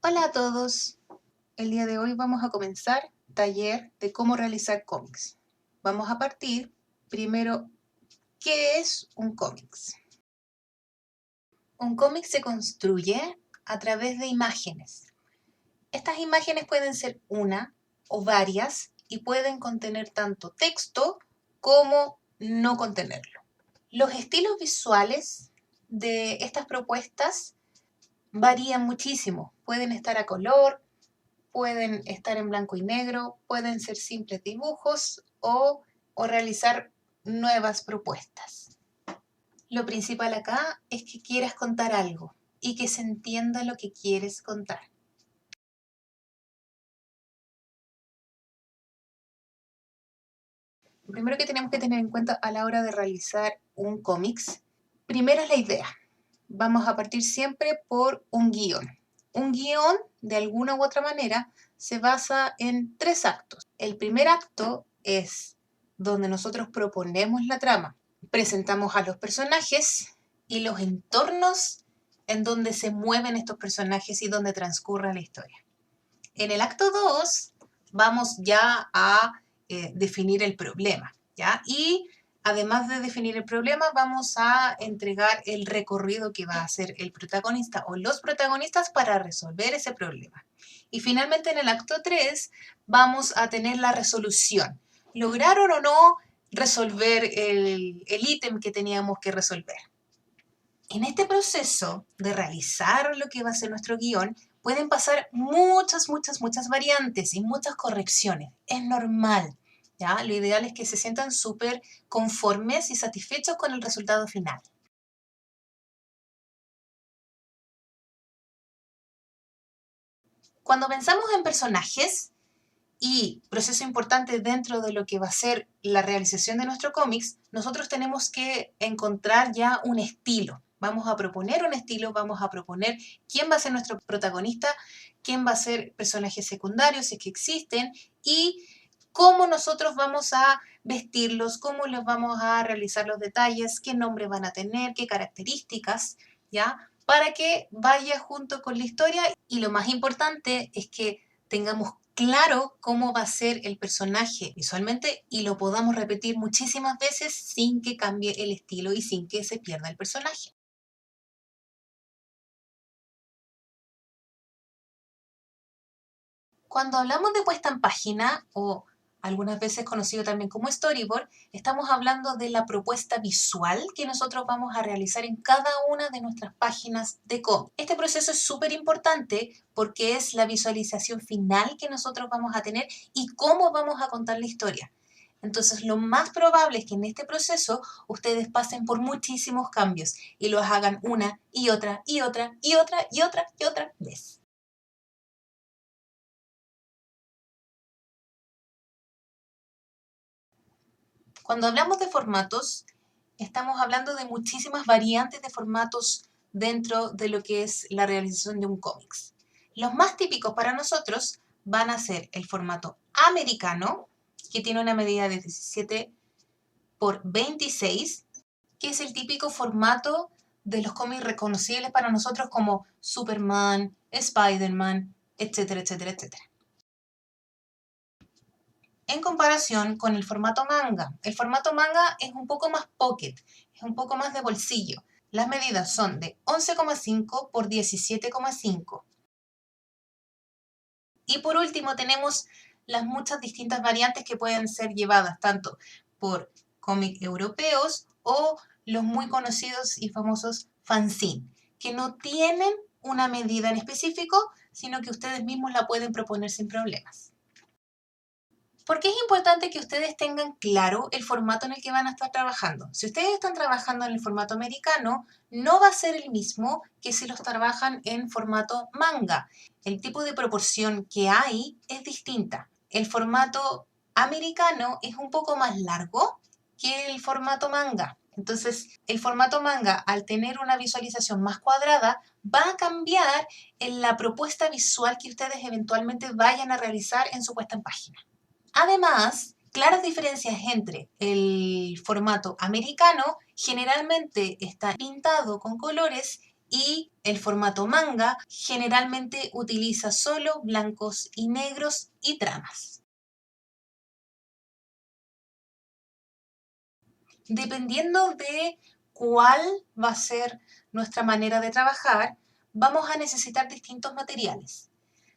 Hola a todos, el día de hoy vamos a comenzar taller de cómo realizar cómics. Vamos a partir primero, ¿qué es un cómics? Un cómic se construye a través de imágenes. Estas imágenes pueden ser una o varias y pueden contener tanto texto como no contenerlo. Los estilos visuales de estas propuestas varían muchísimo. Pueden estar a color, pueden estar en blanco y negro, pueden ser simples dibujos o realizar nuevas propuestas. Lo principal acá es que quieras contar algo y que se entienda lo que quieres contar. Lo primero que tenemos que tener en cuenta a la hora de realizar un cómics, primero es la idea. Vamos a partir siempre por un guión. Un guión, de alguna u otra manera, se basa en 3 actos. El primer acto es donde nosotros proponemos la trama, presentamos a los personajes y los entornos en donde se mueven estos personajes y donde transcurre la historia. En el acto 2 vamos ya a definir el problema, ¿ya? Y además de definir el problema, vamos a entregar el recorrido que va a hacer el protagonista o los protagonistas para resolver ese problema. Y finalmente en el acto 3 vamos a tener la resolución. ¿Lograron o no resolver el ítem que teníamos que resolver? En este proceso de realizar lo que va a ser nuestro guión, pueden pasar muchas variantes y muchas correcciones. Es normal, ¿ya? Lo ideal es que se sientan súper conformes y satisfechos con el resultado final. Cuando pensamos en personajes, y proceso importante dentro de lo que va a ser la realización de nuestro cómics, nosotros tenemos que encontrar ya un estilo. Vamos a proponer un estilo, vamos a proponer quién va a ser nuestro protagonista, quién va a ser personajes secundarios, si es que existen, y cómo nosotros vamos a vestirlos, cómo les vamos a realizar los detalles, qué nombre van a tener, qué características, ¿ya? Para que vaya junto con la historia. Y lo más importante es que tengamos claro cómo va a ser el personaje visualmente y lo podamos repetir muchísimas veces sin que cambie el estilo y sin que se pierda el personaje. Cuando hablamos de puesta en página o algunas veces conocido también como storyboard, estamos hablando de la propuesta visual que nosotros vamos a realizar en cada una de nuestras páginas de cómic. Este proceso es súper importante porque es la visualización final que nosotros vamos a tener y cómo vamos a contar la historia. Entonces, lo más probable es que en este proceso ustedes pasen por muchísimos cambios y los hagan una y otra y otra y otra y otra y otra vez. Cuando hablamos de formatos, estamos hablando de muchísimas variantes de formatos dentro de lo que es la realización de un cómics. Los más típicos para nosotros van a ser el formato americano, que tiene una medida de 17 por 26, que es el típico formato de los cómics reconocibles para nosotros como Superman, Spider-Man, etcétera, etcétera, etcétera. En comparación con el formato manga. El formato manga es un poco más pocket, es un poco más de bolsillo. Las medidas son de 11,5 por 17,5. Y por último tenemos las muchas distintas variantes que pueden ser llevadas tanto por cómics europeos o los muy conocidos y famosos fanzine, que no tienen una medida en específico, sino que ustedes mismos la pueden proponer sin problemas. Porque es importante que ustedes tengan claro el formato en el que van a estar trabajando. Si ustedes están trabajando en el formato americano, no va a ser el mismo que si los trabajan en formato manga. El tipo de proporción que hay es distinta. El formato americano es un poco más largo que el formato manga. Entonces, el formato manga, al tener una visualización más cuadrada, va a cambiar en la propuesta visual que ustedes eventualmente vayan a realizar en su puesta en página. Además, claras diferencias entre el formato americano, generalmente está pintado con colores, y el formato manga generalmente utiliza solo blancos y negros y tramas. Dependiendo de cuál va a ser nuestra manera de trabajar, vamos a necesitar distintos materiales.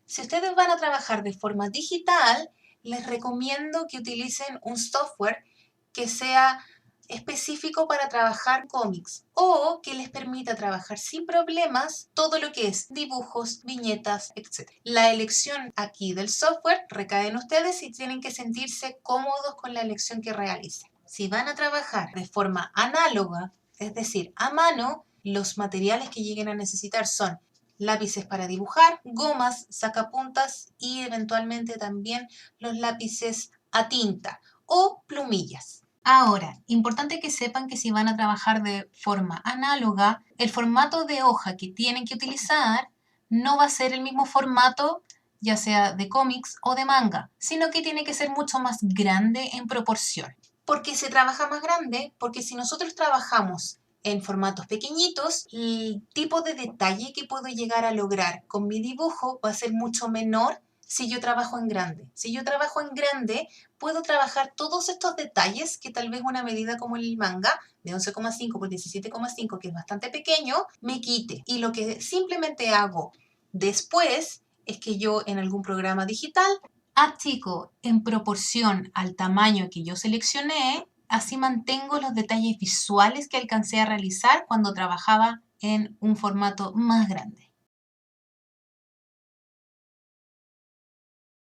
Si ustedes van a trabajar de forma digital, les recomiendo que utilicen un software que sea específico para trabajar cómics o que les permita trabajar sin problemas todo lo que es dibujos, viñetas, etc. La elección aquí del software recae en ustedes y tienen que sentirse cómodos con la elección que realicen. Si van a trabajar de forma análoga, es decir, a mano, los materiales que lleguen a necesitar son lápices para dibujar, gomas, sacapuntas y eventualmente también los lápices a tinta o plumillas. Ahora, importante que sepan que si van a trabajar de forma análoga, el formato de hoja que tienen que utilizar no va a ser el mismo formato, ya sea de cómics o de manga, sino que tiene que ser mucho más grande en proporción. ¿Por qué se trabaja más grande? Porque si nosotros trabajamos en formatos pequeñitos, el tipo de detalle que puedo llegar a lograr con mi dibujo va a ser mucho menor si yo trabajo en grande. Si yo trabajo en grande, puedo trabajar todos estos detalles que tal vez una medida como el manga de 11,5 por 17,5, que es bastante pequeño, me quite. Y lo que simplemente hago después es que yo en algún programa digital achico en proporción al tamaño que yo seleccioné, así mantengo los detalles visuales que alcancé a realizar cuando trabajaba en un formato más grande.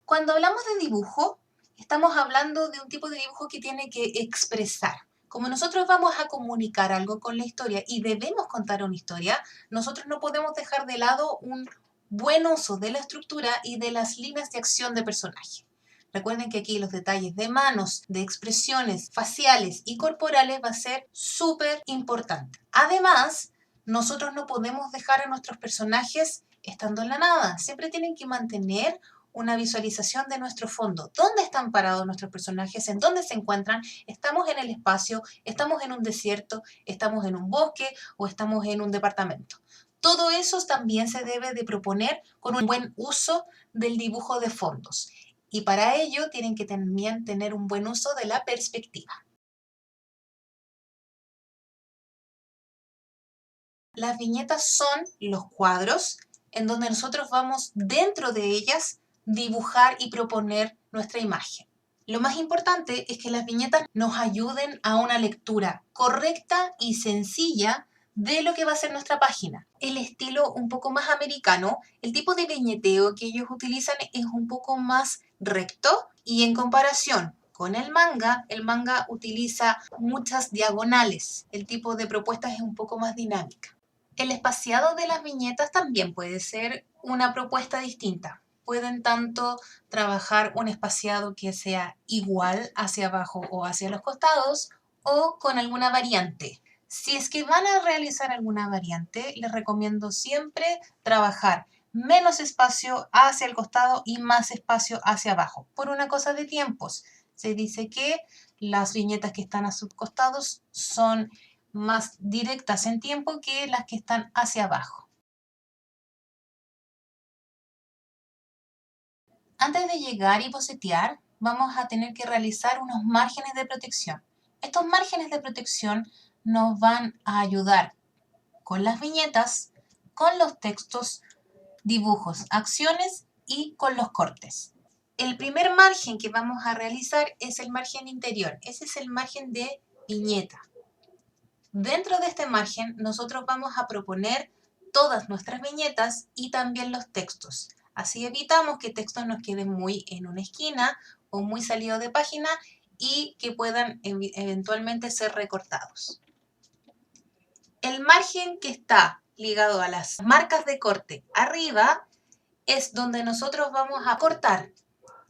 Cuando hablamos de dibujo, estamos hablando de un tipo de dibujo que tiene que expresar. Como nosotros vamos a comunicar algo con la historia y debemos contar una historia, nosotros no podemos dejar de lado un buen uso de la estructura y de las líneas de acción de personaje. Recuerden que aquí los detalles de manos, de expresiones faciales y corporales va a ser súper importante. Además, nosotros no podemos dejar a nuestros personajes estando en la nada. Siempre tienen que mantener una visualización de nuestro fondo. ¿Dónde están parados nuestros personajes? ¿En dónde se encuentran? ¿Estamos en el espacio? ¿Estamos en un desierto? ¿Estamos en un bosque? ¿O estamos en un departamento? Todo eso también se debe de proponer con un buen uso del dibujo de fondos. Y para ello tienen que también tener un buen uso de la perspectiva. Las viñetas son los cuadros en donde nosotros vamos dentro de ellas dibujar y proponer nuestra imagen. Lo más importante es que las viñetas nos ayuden a una lectura correcta y sencilla de lo que va a ser nuestra página. El estilo un poco más americano, el tipo de viñeteo que ellos utilizan es un poco más recto y en comparación con el manga utiliza muchas diagonales. El tipo de propuestas es un poco más dinámica. El espaciado de las viñetas también puede ser una propuesta distinta. Pueden tanto trabajar un espaciado que sea igual hacia abajo o hacia los costados o con alguna variante. Si es que van a realizar alguna variante, les recomiendo siempre trabajar menos espacio hacia el costado y más espacio hacia abajo, por una cosa de tiempos. Se dice que las viñetas que están a sus costados son más directas en tiempo que las que están hacia abajo. Antes de llegar y bocetear, vamos a tener que realizar unos márgenes de protección. Estos márgenes de protección nos van a ayudar con las viñetas, con los textos, dibujos, acciones y con los cortes. El primer margen que vamos a realizar es el margen interior. Ese es el margen de viñeta. Dentro de este margen, nosotros vamos a proponer todas nuestras viñetas y también los textos. Así evitamos que textos nos queden muy en una esquina o muy salidos de página y que puedan eventualmente ser recortados. El margen que está ligado a las marcas de corte arriba es donde nosotros vamos a cortar.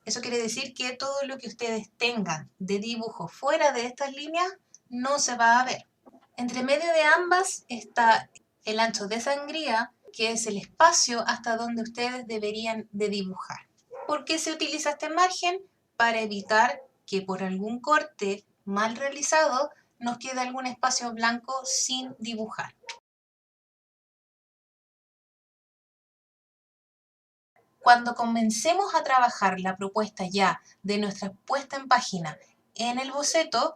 Eso quiere decir que todo lo que ustedes tengan de dibujo fuera de estas líneas no se va a ver. Entre medio de ambas está el ancho de sangría, que es el espacio hasta donde ustedes deberían de dibujar. ¿Por qué se utiliza este margen? Para evitar que por algún corte mal realizado nos quede algún espacio blanco sin dibujar. Cuando comencemos a trabajar la propuesta ya de nuestra puesta en página en el boceto,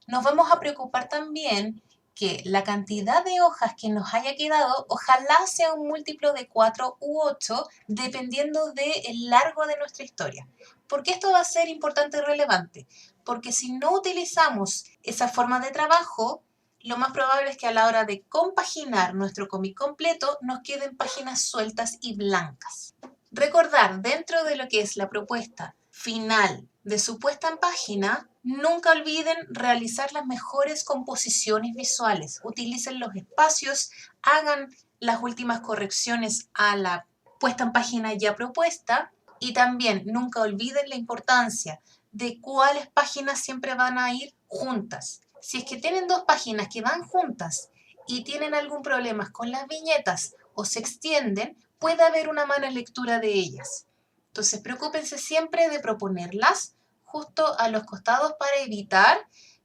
nos vamos a preocupar también que la cantidad de hojas que nos haya quedado ojalá sea un múltiplo de 4 u 8 dependiendo del largo de nuestra historia. ¿Por qué esto va a ser importante y relevante? Porque si no utilizamos esa forma de trabajo, lo más probable es que a la hora de compaginar nuestro cómic completo nos queden páginas sueltas y blancas. Recordar dentro de lo que es la propuesta final de su puesta en página, nunca olviden realizar las mejores composiciones visuales. Utilicen los espacios, hagan las últimas correcciones a la puesta en página ya propuesta y también nunca olviden la importancia de cuáles páginas siempre van a ir juntas. Si es que tienen dos páginas que van juntas y tienen algún problema con las viñetas o se extienden, puede haber una mala lectura de ellas. Entonces, preocúpense siempre de proponerlas justo a los costados para evitar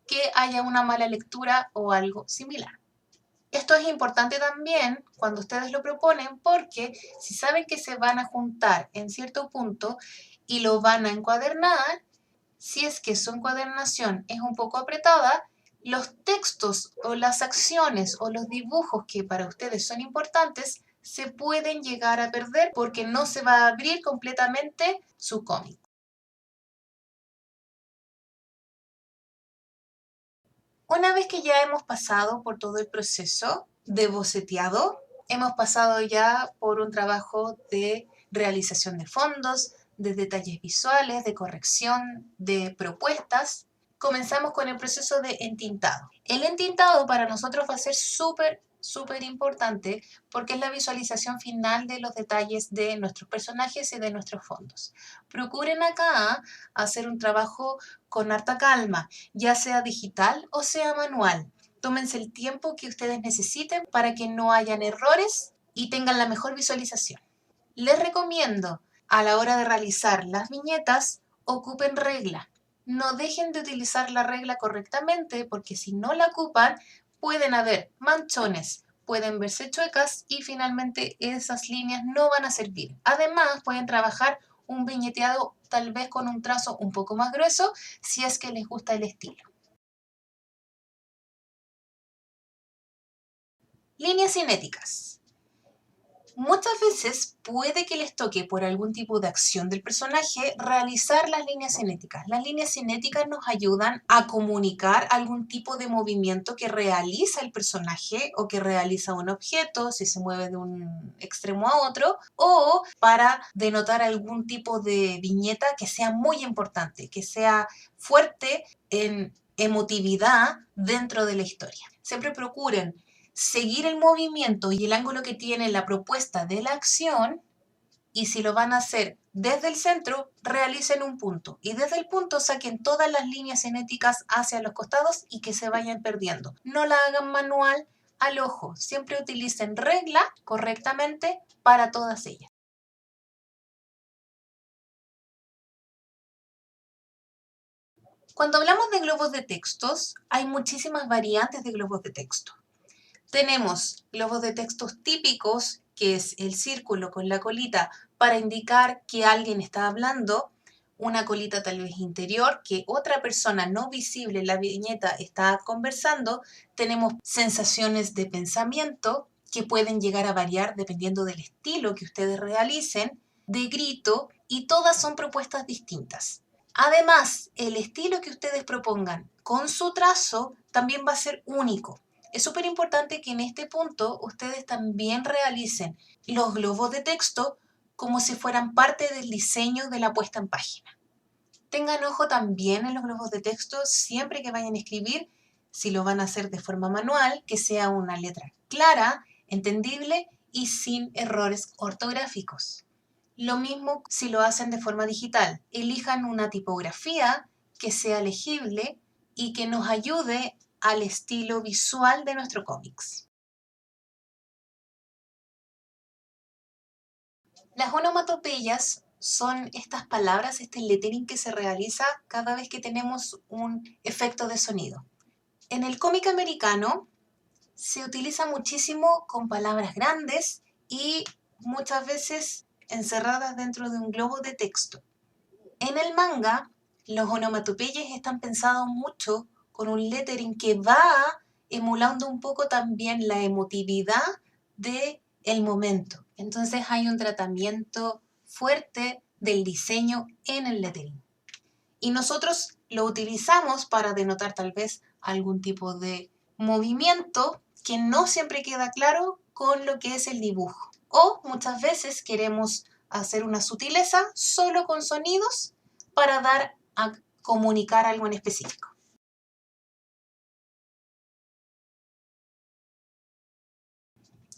que haya una mala lectura o algo similar. Esto es importante también cuando ustedes lo proponen porque si saben que se van a juntar en cierto punto y lo van a encuadernar, si es que su encuadernación es un poco apretada, los textos o las acciones o los dibujos que para ustedes son importantes se pueden llegar a perder porque no se va a abrir completamente su cómic. Una vez que ya hemos pasado por todo el proceso de boceteado, hemos pasado ya por un trabajo de realización de fondos, de detalles visuales, de corrección de propuestas, comenzamos con el proceso de entintado. El entintado para nosotros va a ser súper importante porque es la visualización final de los detalles de nuestros personajes y de nuestros fondos. Procuren acá hacer un trabajo con harta calma, ya sea digital o sea manual. Tómense el tiempo que ustedes necesiten para que no hayan errores y tengan la mejor visualización. Les recomiendo, a la hora de realizar las viñetas, ocupen regla. No dejen de utilizar la regla correctamente porque si no la ocupan, pueden haber manchones, pueden verse chuecas y finalmente esas líneas no van a servir. Además, pueden trabajar un viñeteado tal vez con un trazo un poco más grueso si es que les gusta el estilo. Líneas cinéticas. Muchas veces puede que les toque por algún tipo de acción del personaje realizar las líneas cinéticas. Las líneas cinéticas nos ayudan a comunicar algún tipo de movimiento que realiza el personaje o que realiza un objeto, si se mueve de un extremo a otro, o para denotar algún tipo de viñeta que sea muy importante, que sea fuerte en emotividad dentro de la historia. Siempre procuren seguir el movimiento y el ángulo que tiene la propuesta de la acción y si lo van a hacer desde el centro, realicen un punto y desde el punto saquen todas las líneas cinéticas hacia los costados y que se vayan perdiendo. No la hagan manual al ojo, siempre utilicen regla correctamente para todas ellas. Cuando hablamos de globos de textos, hay muchísimas variantes de globos de texto. Tenemos globos de textos típicos, que es el círculo con la colita para indicar que alguien está hablando, una colita tal vez interior, que otra persona no visible en la viñeta está conversando. Tenemos sensaciones de pensamiento que pueden llegar a variar dependiendo del estilo que ustedes realicen, de grito, y todas son propuestas distintas. Además, el estilo que ustedes propongan con su trazo también va a ser único. Es súper importante que en este punto ustedes también realicen los globos de texto como si fueran parte del diseño de la puesta en página. Tengan ojo también en los globos de texto siempre que vayan a escribir, si lo van a hacer de forma manual, que sea una letra clara, entendible y sin errores ortográficos. Lo mismo si lo hacen de forma digital. Elijan una tipografía que sea legible y que nos ayude al estilo visual de nuestro cómics. Las onomatopeyas son estas palabras, este lettering que se realiza cada vez que tenemos un efecto de sonido. En el cómic americano se utiliza muchísimo con palabras grandes y muchas veces encerradas dentro de un globo de texto. En el manga, los onomatopeyas están pensados mucho con un lettering que va emulando un poco también la emotividad del momento. Entonces hay un tratamiento fuerte del diseño en el lettering. Y nosotros lo utilizamos para denotar tal vez algún tipo de movimiento que no siempre queda claro con lo que es el dibujo. O muchas veces queremos hacer una sutileza solo con sonidos para dar a comunicar algo en específico.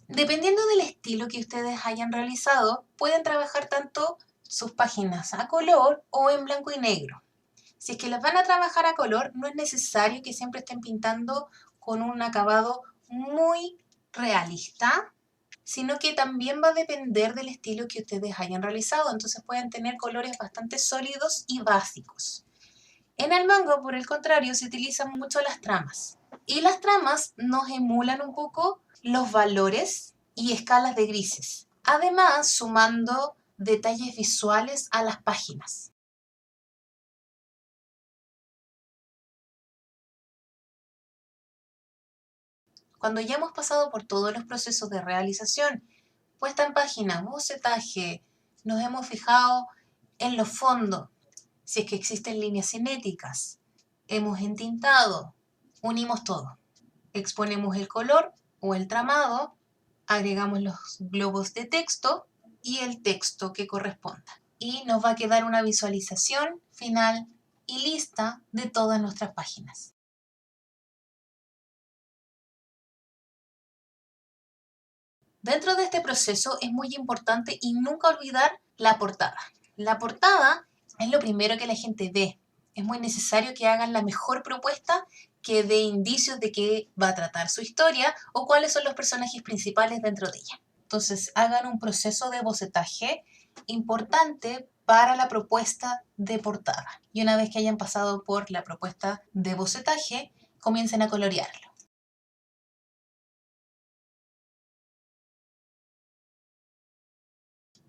Dependiendo del estilo que ustedes hayan realizado, pueden trabajar tanto sus páginas a color o en blanco y negro. Si es que las van a trabajar a color, no es necesario que siempre estén pintando con un acabado muy realista, sino que también va a depender del estilo que ustedes hayan realizado. Entonces pueden tener colores bastante sólidos y básicos. En el manga, por el contrario, se utilizan mucho las tramas. Y las tramas nos emulan un poco los valores y escalas de grises. Además, sumando detalles visuales a las páginas. Cuando ya hemos pasado por todos los procesos de realización, puesta en página, bocetaje, nos hemos fijado en los fondos, si es que existen líneas cinéticas, hemos entintado, unimos todo. Exponemos el color o el tramado, agregamos los globos de texto y el texto que corresponda. Y nos va a quedar una visualización final y lista de todas nuestras páginas. Dentro de este proceso es muy importante y nunca olvidar la portada. La portada es lo primero que la gente ve. Es muy necesario que hagan la mejor propuesta que dé indicios de qué va a tratar su historia o cuáles son los personajes principales dentro de ella. Entonces, hagan un proceso de bocetaje importante para la propuesta de portada. Y una vez que hayan pasado por la propuesta de bocetaje, comiencen a colorearlo.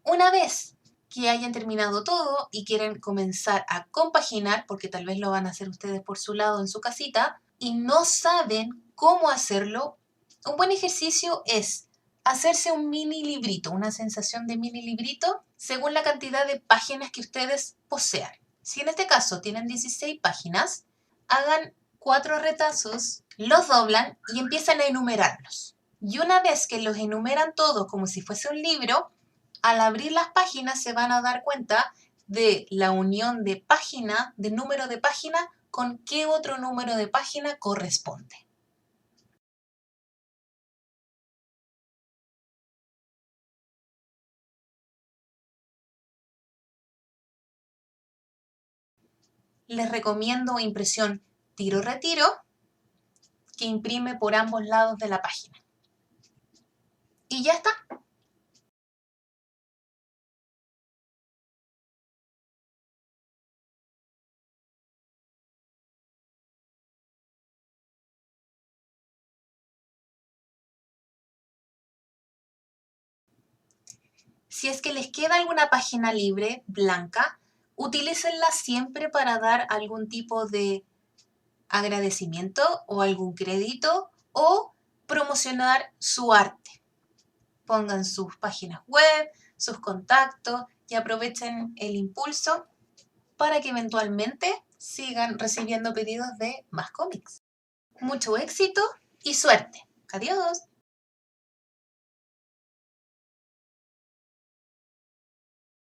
Una vez que hayan terminado todo y quieren comenzar a compaginar, porque tal vez lo van a hacer ustedes por su lado en su casita, y no saben cómo hacerlo, un buen ejercicio es hacerse un mini librito, una sensación de mini librito, según la cantidad de páginas que ustedes posean. Si en este caso tienen 16 páginas, hagan 4 retazos, los doblan y empiezan a enumerarlos. Y una vez que los enumeran todos como si fuese un libro, al abrir las páginas se van a dar cuenta de la unión de página, de número de página, con qué otro número de página corresponde. Les recomiendo impresión tiro-retiro, que imprime por ambos lados de la página. Y ya está. Si es que les queda alguna página libre, blanca, utilícenla siempre para dar algún tipo de agradecimiento o algún crédito o promocionar su arte. Pongan sus páginas web, sus contactos y aprovechen el impulso para que eventualmente sigan recibiendo pedidos de más cómics. Mucho éxito y suerte. Adiós.